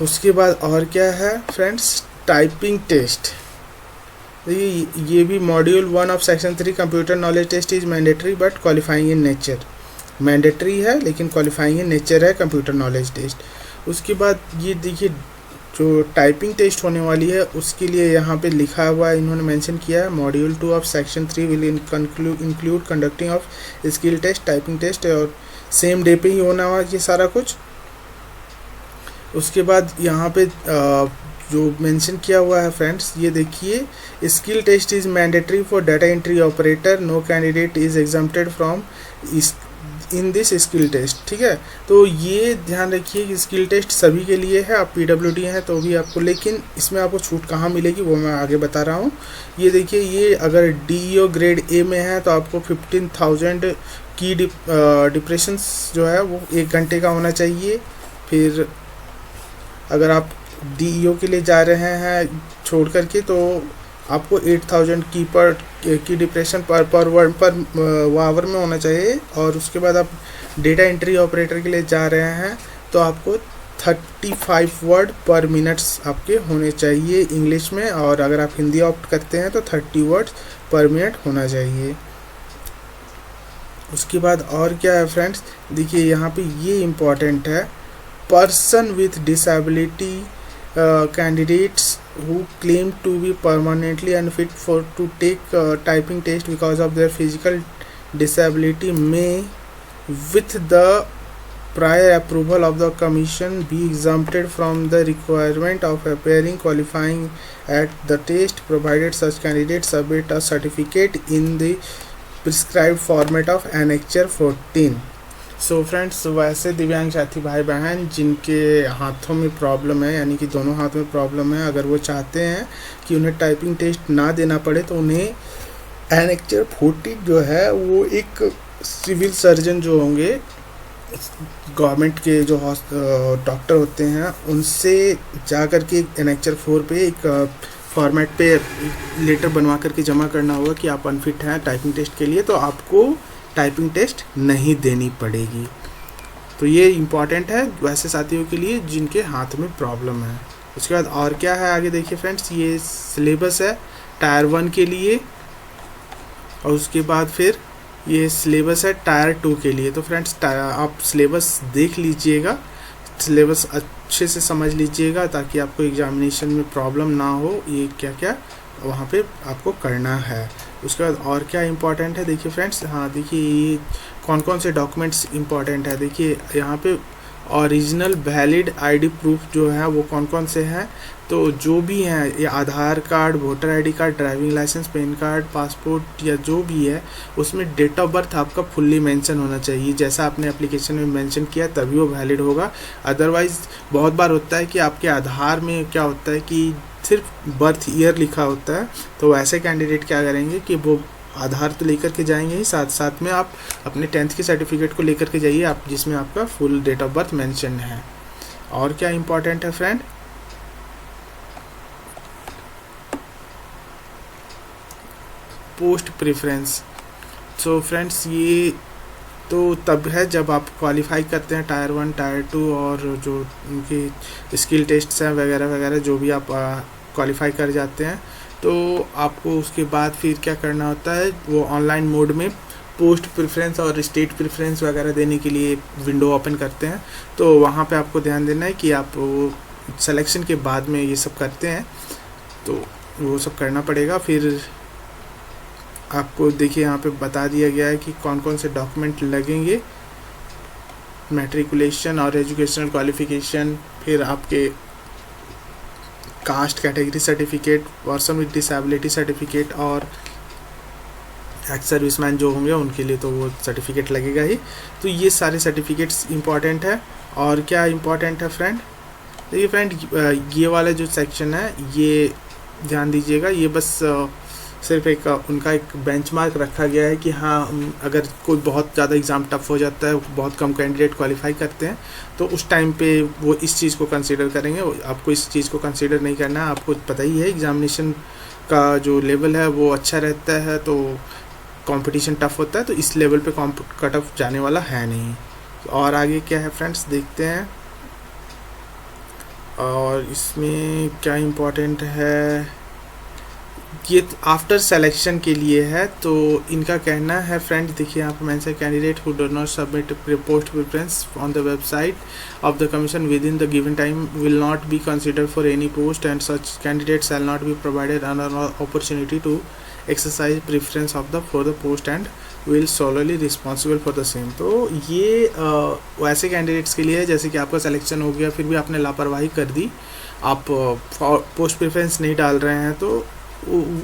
उसके बाद और क्या है फ्रेंड्स, टाइपिंग टेस्ट। ये भी module 1 of section 3 computer knowledge test is mandatory but qualifying in nature. Mandatory है लेकिन qualifying in nature है कंप्यूटर नॉलेज टेस्ट। उसके बाद ये देखिए जो टाइपिंग टेस्ट होने वाली है उसके लिए यहाँ पे लिखा हुआ है, इन्होंने मेंशन किया है, module 2 of section 3 will include conducting of skill test, typing test, और सेम डे पे ही होना हुआ ये सारा कुछ। उसके बाद यहाँ पे जो मेंशन किया हुआ है फ्रेंड्स, ये देखिए, skill test is mandatory for data entry operator, no candidate is exempted from in this skill test. ठीक है, तो ये ध्यान रखिए कि स्किल टेस्ट सभी के लिए है, आप PWD हैं तो भी आपको, लेकिन इसमें आपको छूट कहाँ मिलेगी वो मैं आगे बता रहा हूँ। ये देखिए, ये अगर DEO ग्रेड A में है तो आपको 15,000 की डिप्रेशंस जो है वो 1 घंटे का होना चाहिए। फिर अगर आप DEO के लिए जा रहे हैं छोड़ करके तो आपको 8,000 की डिप्रेशन पर आवर में होना चाहिए। और उसके बाद आप डेटा एंट्री ऑपरेटर के लिए जा रहे हैं तो आपको 35 वर्ड पर मिनट्स आपके होने चाहिए इंग्लिश में, और अगर आप हिंदी ऑप्ट करते हैं तो 30 वर्ड्स पर मिनट होना चाहिए। उसके बाद और क्या है फ्रेंड्स, देखिए यहाँ पे ये इम्पॉर्टेंट है, person with disability candidates who claim to be permanently unfit to take typing test because of their physical disability may, with the prior approval of the commission, be exempted from the requirement of appearing qualifying at the test, provided such candidates submit a certificate in the prescribed format of Annexure 14। So friends, वैसे दिव्यांग साथी भाई बहन जिनके हाथों में problem है, यानी कि दोनों हाथ में प्रॉब्लम है, अगर वो चाहते हैं कि उन्हें टाइपिंग टेस्ट ना देना पड़े तो उन्हें एनेक्चर 14 जो है वो एक सिविल सर्जन जो होंगे, गवर्नमेंट के जो डॉक्टर होते हैं, उनसे जा कर के एनेक्चर 4 पे एक फॉर्मेट पे लेटर बनवा करके जमा करना होगा कि आप अनफिट हैं टाइपिंग टेस्ट के लिए, तो आपको टाइपिंग टेस्ट नहीं देनी पड़ेगी। तो ये इम्पॉर्टेंट है वैसे साथियों के लिए जिनके हाथ में प्रॉब्लम है। उसके बाद और क्या है आगे देखिए फ्रेंड्स, ये सिलेबस है टायर 1 के लिए, और उसके बाद फिर ये सिलेबस है टायर 2 के लिए। तो फ्रेंड्स आप सिलेबस देख लीजिएगा, सिलेबस अच्छे से समझ लीजिएगा ताकि आपको एग्जामिनेशन में प्रॉब्लम ना हो, ये क्या क्या वहाँ पे आपको करना है। उसके बाद और क्या इंपॉर्टेंट है देखिए फ्रेंड्स, हाँ देखिए ये कौन कौन से डॉक्यूमेंट्स इंपॉर्टेंट है, देखिए यहाँ पे ओरिजिनल वैलिड ID प्रूफ जो है वो कौन कौन से हैं, तो जो भी हैं ये Aadhaar card, voter ID card, driving licence, PAN card, passport या जो भी है उसमें डेट ऑफ बर्थ आपका फुल्ली मेंशन होना चाहिए, जैसा आपने एप्लीकेशन में मेंशन किया तभी वो वैलिड होगा। अदरवाइज़ बहुत बार होता है कि आपके आधार में क्या होता है कि सिर्फ बर्थ ईयर लिखा होता है, तो वैसे कैंडिडेट क्या करेंगे कि वो आधार तो लेकर के जाएंगे ही, साथ साथ में आप अपने 10th के सर्टिफिकेट को लेकर के जाइए आप, जिसमें आपका full date of birth mention है। और क्या इंपॉर्टेंट है friend, post preference. So friends ये तो तब है जब आप क्वालिफाई करते हैं टायर 1, टायर 2 और जो उनके स्किल टेस्ट्स हैं वगैरह वगैरह जो भी आप क्वालिफाई कर जाते हैं, तो आपको उसके बाद फिर क्या करना होता है, वो ऑनलाइन मोड में पोस्ट प्रेफरेंस और स्टेट प्रेफरेंस वगैरह देने के लिए विंडो ओपन करते हैं। तो वहाँ पे आपको ध्यान देना है कि आप वो सिलेक्शन के बाद में ये सब करते हैं, तो वो सब करना पड़ेगा। फिर आपको देखिए यहाँ पे बता दिया गया है कि कौन कौन से डॉक्यूमेंट लगेंगे। मैट्रिकुलेशन और एजुकेशनल क्वालिफिकेशन, फिर आपके caste category certificate, person with disability certificate, और एक्स सर्विसमैन जो होंगे उनके लिए तो वो सर्टिफिकेट लगेगा ही। तो ये सारे सर्टिफिकेट्स इंपॉर्टेंट है। और क्या इंपॉर्टेंट है फ्रेंड, देखिए फ्रेंड ये वाला जो सेक्शन है ये ध्यान दीजिएगा, ये बस सिर्फ एक उनका एक बेंचमार्क रखा गया है कि हाँ अगर कोई बहुत ज़्यादा एग्ज़ाम टफ हो जाता है, बहुत कम कैंडिडेट क्वालिफाई करते हैं, तो उस टाइम पे वो इस चीज़ को कंसीडर करेंगे। आपको इस चीज़ को कंसीडर नहीं करना है। आपको पता ही है एग्ज़ामिनेशन का जो लेवल है वो अच्छा रहता है, तो कंपटीशन टफ होता है, तो इस लेवल पे कट ऑफ जाने वाला है नहीं। और आगे क्या है फ्रेंड्स देखते हैं। और इसमें क्या इम्पोर्टेंट है, ये आफ्टर सिलेक्शन के लिए है। तो इनका कहना है फ्रेंड, देखिए यहाँ पर mention candidate who do not submit post preference on the website of the commission within the given time will not be considered for any post and such candidate shall not be provided an opportunity to exercise preference of the for the post and will solely responsible for the same. तो ये वैसे candidates के लिए है जैसे कि आपका selection हो गया फिर भी आपने लापरवाही कर दी, आप पोस्ट प्रेफरेंस नहीं डाल रहे हैं, तो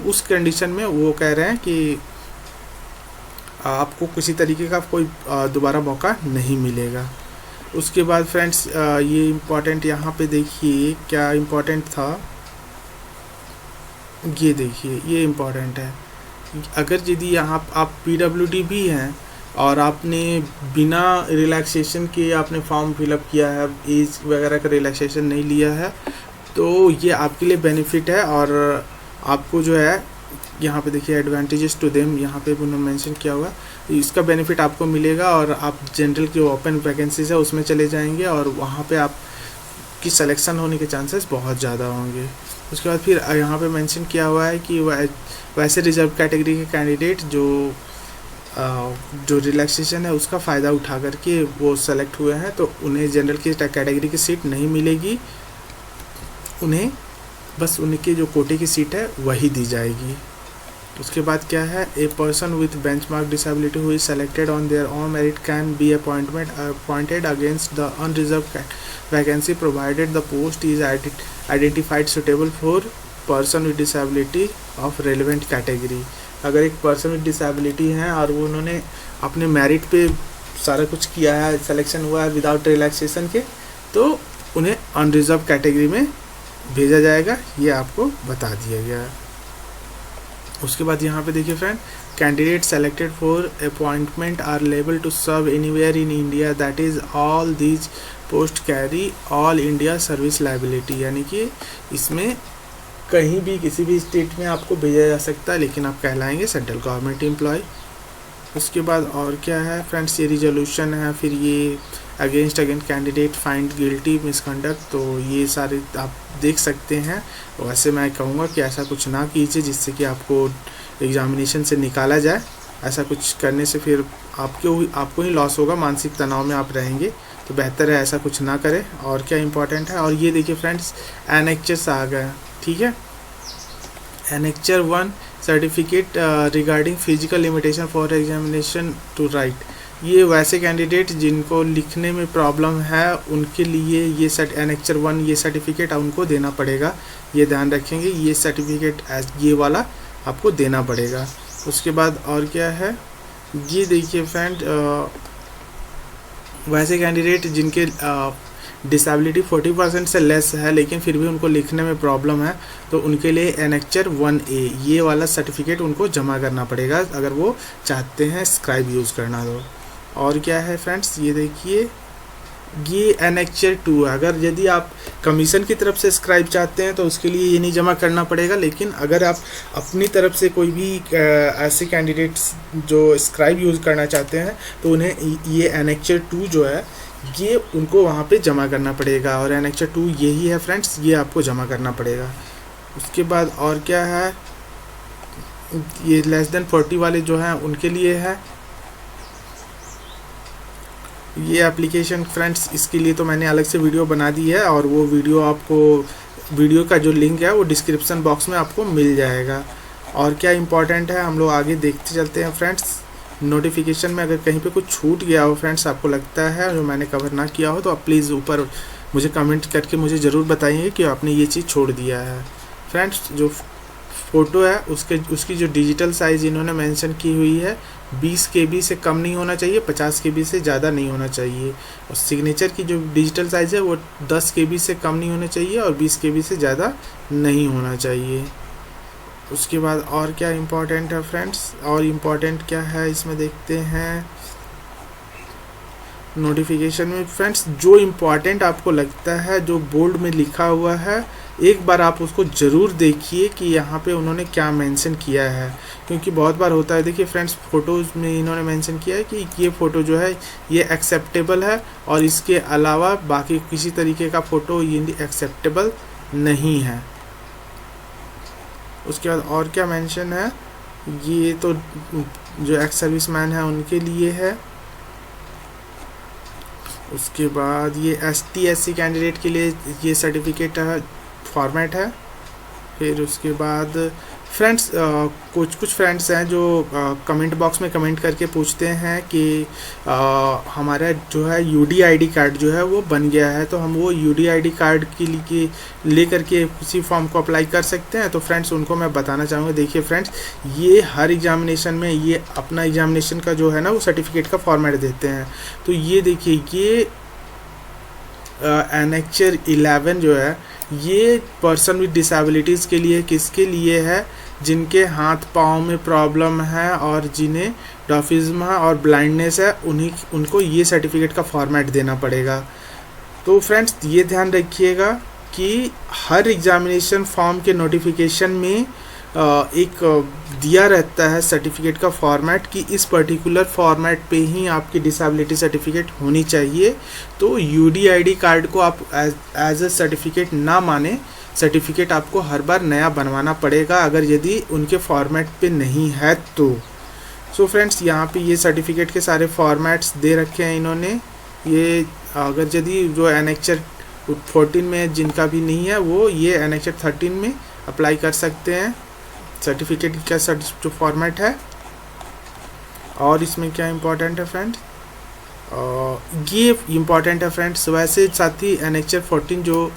उस कंडीशन में वो कह रहे हैं कि आपको किसी तरीके का कोई दोबारा मौका नहीं मिलेगा। उसके बाद फ्रेंड्स ये इम्पोर्टेंट यहाँ पे देखिए क्या इम्पोर्टेंट था, ये देखिए ये इम्पोर्टेंट है। अगर यदि यहाँ आप PWD भी हैं और आपने बिना रिलैक्सेशन के आपने फॉर्म फिलअप किया है, एज वगैरह का रिलैक्सेशन नहीं लिया है, तो ये आपके लिए बेनिफिट है। और आपको जो है यहाँ पे देखिए एडवांटेजेस टू देम, यहाँ पे उन्होंने मेंशन किया हुआ, इसका बेनिफिट आपको मिलेगा। और आप जनरल जो ओपन वैकेंसीज है उसमें चले जाएंगे और वहाँ पे आप की सिलेक्शन होने के चांसेस बहुत ज़्यादा होंगे। उसके बाद फिर यहाँ पे मेंशन किया हुआ है कि वैसे रिजर्व कैटेगरी के कैंडिडेट जो रिलैक्सेशन है उसका फ़ायदा उठा करके वो सेलेक्ट हुए हैं, तो उन्हें जनरल की कैटेगरी की सीट नहीं मिलेगी, उन्हें बस उनके जो कोटे की सीट है वही दी जाएगी। उसके बाद क्या है, a person with benchmark disability who is selected on their own merit can be appointed against the unreserve vacancy provided the post is identified suitable for person with disability of relevant category. अगर एक person with disability हैं और वो उन्होंने अपने merit पे सारा कुछ किया है, सिलेक्शन हुआ है विदाउट रिलैक्सेशन के, तो उन्हें अनरिजर्व कैटेगरी में भेजा जाएगा, ये आपको बता दिया गया है। उसके बाद यहाँ पे देखिए friend, candidate selected for appointment are liable to serve anywhere in India that is all these post carry all India service liability, यानी कि इसमें कहीं भी किसी भी स्टेट में आपको भेजा जा सकता है, लेकिन आप कहलाएंगे सेंट्रल गवर्नमेंट एम्प्लॉय। उसके बाद और क्या है फ्रेंड्स, ये रिजोल्यूशन है, फिर ये against candidate find guilty misconduct, तो ये सारे आप देख सकते हैं। वैसे मैं कहूँगा कि ऐसा कुछ ना कीजिए जिससे कि आपको एग्जामिनेशन से निकाला जाए। ऐसा कुछ करने से फिर आपको ही लॉस होगा, मानसिक तनाव में आप रहेंगे, तो बेहतर है ऐसा कुछ ना करें। और क्या इंपॉर्टेंट है, और ये देखिए फ्रेंड्स एनेक्चर्स आ गए, ठीक है। Annexure 1 certificate regarding physical limitation for examination to write, ये वैसे कैंडिडेट जिनको लिखने में प्रॉब्लम है उनके लिए ये एनेक्चर 1 ये सर्टिफिकेट उनको देना पड़ेगा, ये ध्यान रखेंगे, ये सर्टिफिकेट ये वाला आपको देना पड़ेगा। उसके बाद और क्या है, ये देखिए फ्रेंड, वैसे कैंडिडेट जिनके डिसेबिलिटी 40% से लेस है लेकिन फिर भी उनको लिखने में प्रॉब्लम है, तो उनके लिए एनेक्चर 1A ये वाला सर्टिफिकेट उनको जमा करना पड़ेगा अगर वो चाहते हैं स्क्राइब यूज़ करना। तो और क्या है फ्रेंड्स, ये देखिए ये एनेक्चर 2 है। अगर यदि आप कमीशन की तरफ से स्क्राइब चाहते हैं तो उसके लिए ये नहीं जमा करना पड़ेगा, लेकिन अगर आप अपनी तरफ से कोई भी ऐसे कैंडिडेट्स जो स्क्राइब यूज़ करना चाहते हैं तो उन्हें ये एनेक्चर 2 जो है ये उनको वहाँ पे जमा करना पड़ेगा, और एनेक्चर 2 यही है फ्रेंड्स, ये आपको जमा करना पड़ेगा। उसके बाद और क्या है, ये लेस देन 40 वाले जो हैं उनके लिए है ये एप्लीकेशन फ्रेंड्स। इसके लिए तो मैंने अलग से वीडियो बना दी है, और वो वीडियो का जो लिंक है वो डिस्क्रिप्शन बॉक्स में आपको मिल जाएगा। और क्या इम्पोर्टेंट है, हम लोग आगे देखते चलते हैं फ्रेंड्स। नोटिफिकेशन में अगर कहीं पे कुछ छूट गया हो फ्रेंड्स, आपको लगता है जो मैंने कवर ना किया हो, तो आप प्लीज़ ऊपर मुझे कमेंट करके मुझे ज़रूर बताइए कि आपने ये चीज़ छोड़ दिया है। फ्रेंड्स, जो फ़ोटो है उसकी जो डिजिटल साइज़ इन्होंने मेंशन की हुई है, 20 केबी से कम नहीं होना चाहिए, 50 केबी से ज़्यादा नहीं होना चाहिए। और सिग्नेचर की जो डिजिटल साइज़ है वो 10 केबी से कम नहीं होना चाहिए और 20 केबी से ज़्यादा नहीं होना चाहिए। उसके बाद और क्या इम्पोर्टेंट है फ्रेंड्स, और इम्पोर्टेंट क्या है इसमें देखते हैं। नोटिफिकेशन में फ्रेंड्स जो इम्पोर्टेंट आपको लगता है, जो बोल्ड में लिखा हुआ है, एक बार आप उसको ज़रूर देखिए कि यहाँ पे उन्होंने क्या मेंशन किया है। क्योंकि बहुत बार होता है, देखिए फ्रेंड्स, फ़ोटोज़ में इन्होंने मेंशन किया है कि ये फ़ोटो जो है ये एक्सेप्टेबल है और इसके अलावा बाकी किसी तरीके का फ़ोटो ये एक्सेप्टेबल नहीं है। उसके बाद और क्या मेंशन है, ये तो जो एक्स सर्विस मैन है उनके लिए है। उसके बाद ये ST SC कैंडिडेट के लिए ये सर्टिफिकेट फॉर्मेट है। फिर उसके बाद फ्रेंड्स, कुछ कुछ फ्रेंड्स हैं जो कमेंट बॉक्स में कमेंट करके पूछते हैं कि हमारा जो है UDID कार्ड जो है वो बन गया है, तो हम वो UDID कार्ड के लिए लेकर के उसी फॉर्म को अप्लाई कर सकते हैं। तो फ्रेंड्स, उनको मैं बताना चाहूँगा, देखिए फ्रेंड्स, ये हर एग्जामिनेशन में ये अपना एग्जामिनेशन का जो है ना वो सर्टिफिकेट का फॉर्मेट देते हैं। तो ये देखिए, ये एनेक्चर 11 जो है ये पर्सन विद डिसेबिलिटीज़ के लिए किसके लिए है, जिनके हाथ पाँव में प्रॉब्लम है और जिन्हें डॉफिज्म है और ब्लाइंडनेस है, उन्हीं उनको ये सर्टिफिकेट का फॉर्मेट देना पड़ेगा। तो फ्रेंड्स, ये ध्यान रखिएगा कि हर एग्जामिनेशन फॉर्म के नोटिफिकेशन में एक दिया रहता है सर्टिफिकेट का फॉर्मेट कि इस पर्टिकुलर फॉर्मेट पे ही आपकी डिसेबिलिटी सर्टिफिकेट होनी चाहिए। तो UDID कार्ड को आप एज ए सर्टिफिकेट ना माने, सर्टिफिकेट आपको हर बार नया बनवाना पड़ेगा अगर यदि उनके फॉर्मेट पे नहीं है तो। सो फ्रेंड्स, यहाँ पे ये सर्टिफिकेट के सारे फॉर्मेट्स दे रखे हैं इन्होंने। ये अगर यदि जो एनेक्चर 14 में जिनका भी नहीं है, वो ये एनेक्चर 13 में अप्लाई कर सकते हैं सर्टिफिकेट का जो फॉर्मेट है। और इसमें क्या इम्पोर्टेंट है फ्रेंड्स, ये इम्पॉर्टेंट है फ्रेंड्स, वैसे साथ ही एनेक्चर 14 जो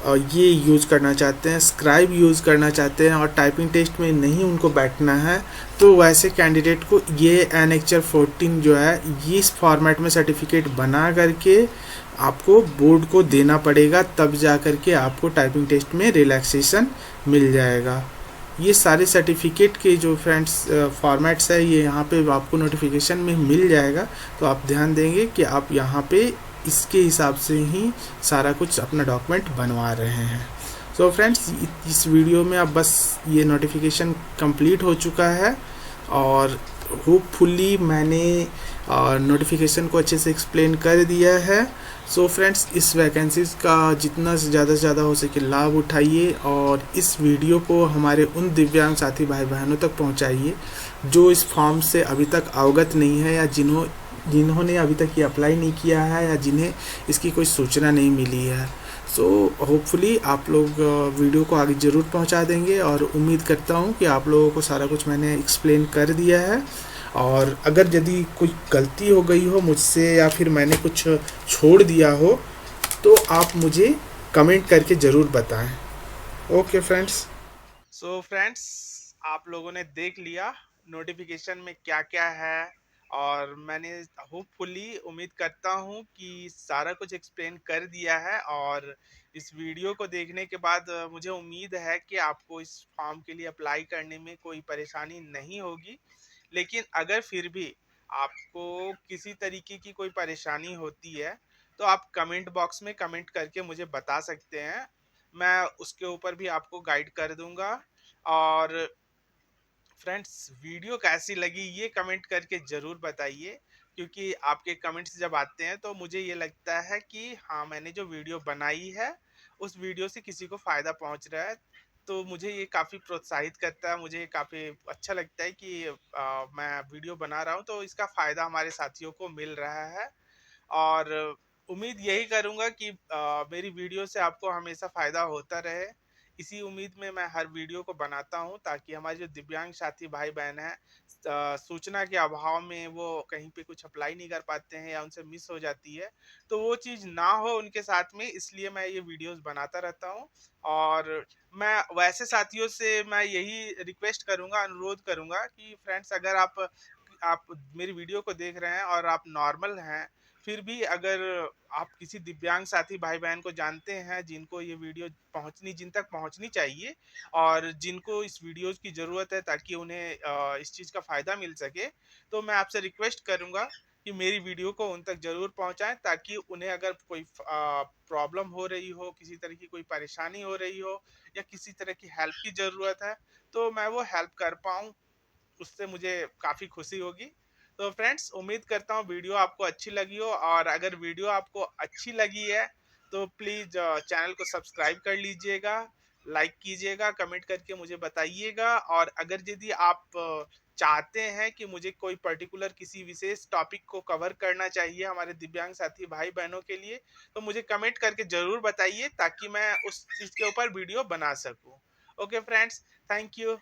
ये यूज़ करना चाहते हैं, स्क्राइब यूज़ करना चाहते हैं और टाइपिंग टेस्ट में नहीं उनको बैठना है, तो वैसे कैंडिडेट को ये एनेक्चर 14 जो है ये इस फॉर्मेट में सर्टिफिकेट बना करके आपको बोर्ड को देना पड़ेगा, तब जा कर के आपको टाइपिंग टेस्ट में रिलैक्सेशन मिल जाएगा। ये सारे सर्टिफिकेट के जो फ्रेंड्स फॉर्मेट्स है ये यहाँ पे आपको नोटिफिकेशन में मिल जाएगा। तो आप ध्यान देंगे कि आप यहाँ पे इसके हिसाब से ही सारा कुछ अपना डॉक्यूमेंट बनवा रहे हैं। सो फ्रेंड्स, इस वीडियो में अब बस ये नोटिफिकेशन कंप्लीट हो चुका है और होपफुली मैंने नोटिफिकेशन को अच्छे से एक्सप्लेन कर दिया है। सो फ्रेंड्स, इस वैकेंसीज़ का जितना से ज़्यादा हो सके लाभ उठाइए और इस वीडियो को हमारे उन दिव्यांग साथी भाई बहनों तक पहुंचाइए जो इस फॉर्म से अभी तक अवगत नहीं है या जिन्होंने अभी तक ये अप्लाई नहीं किया है या जिन्हें इसकी कोई सूचना नहीं मिली है। सो होपफुली आप लोग वीडियो को आगे ज़रूर पहुंचा देंगे और उम्मीद करता हूं कि आप लोगों को सारा कुछ मैंने एक्सप्लेन कर दिया है। और अगर यदि कोई गलती हो गई हो मुझसे या फिर मैंने कुछ छोड़ दिया हो तो आप मुझे कमेंट करके ज़रूर बताएं। Okay friends. सो फ्रेंड्स, आप लोगों ने देख लिया नोटिफिकेशन में क्या क्या है, और मैंने होपफुली उम्मीद करता हूँ कि सारा कुछ एक्सप्लेन कर दिया है। और इस वीडियो को देखने के बाद मुझे उम्मीद है कि आपको इस फॉर्म के लिए अप्लाई करने में कोई परेशानी नहीं होगी। लेकिन अगर फिर भी आपको किसी तरीके की कोई परेशानी होती है तो आप कमेंट बॉक्स में कमेंट करके मुझे बता सकते हैं, मैं उसके ऊपर भी आपको गाइड कर दूंगा। और फ्रेंड्स, वीडियो कैसी लगी ये कमेंट करके ज़रूर बताइए, क्योंकि आपके कमेंट्स जब आते हैं तो मुझे ये लगता है कि हाँ, मैंने जो वीडियो बनाई है उस वीडियो से किसी को फ़ायदा पहुंच रहा है। तो मुझे ये काफ़ी प्रोत्साहित करता है, मुझे काफ़ी अच्छा लगता है कि मैं वीडियो बना रहा हूँ तो इसका फ़ायदा हमारे साथियों को मिल रहा है। और उम्मीद यही करूँगा कि मेरी वीडियो से आपको हमेशा फ़ायदा होता रहे। इसी उम्मीद में मैं हर वीडियो को बनाता हूँ ताकि हमारे जो दिव्यांग साथी भाई बहन हैं सूचना के अभाव में वो कहीं पे कुछ अप्लाई नहीं कर पाते हैं या उनसे मिस हो जाती है। तो वो चीज़ ना हो उनके साथ में, इसलिए मैं ये वीडियोज़ बनाता रहता हूँ। और मैं वैसे साथियों से मैं यही रिक्वेस्ट करूँगा, अनुरोध करूँगा कि फ्रेंड्स, अगर आप मेरी वीडियो को देख रहे हैं और आप नॉर्मल हैं, फिर भी अगर आप किसी दिव्यांग साथी भाई-बहन को जानते हैं जिनको ये वीडियो जिन तक पहुँचनी चाहिए और जिनको इस वीडियोज़ की ज़रूरत है ताकि उन्हें इस चीज़ का फ़ायदा मिल सके, तो मैं आपसे रिक्वेस्ट करूँगा कि मेरी वीडियो को उन तक ज़रूर पहुँचाएँ, ताकि उन्हें अगर कोई प्रॉब्लम हो रही हो, किसी तरह की कोई परेशानी हो रही हो या किसी तरह की हेल्प की ज़रूरत है, तो मैं वो हेल्प कर पाऊँ, उससे मुझे काफ़ी खुशी होगी। तो फ्रेंड्स, उम्मीद करता हूँ वीडियो आपको अच्छी लगी हो, और अगर वीडियो आपको अच्छी लगी है तो प्लीज़ चैनल को सब्सक्राइब कर लीजिएगा, लाइक कीजिएगा, कमेंट करके मुझे बताइएगा। और अगर यदि आप चाहते हैं कि मुझे कोई पर्टिकुलर किसी विशेष टॉपिक को कवर करना चाहिए हमारे दिव्यांग साथी भाई-बहनों के लिए, तो मुझे कमेंट करके ज़रूर बताइए ताकि मैं उस चीज़ के ऊपर वीडियो बना सकूँ। Okay friends, thank you.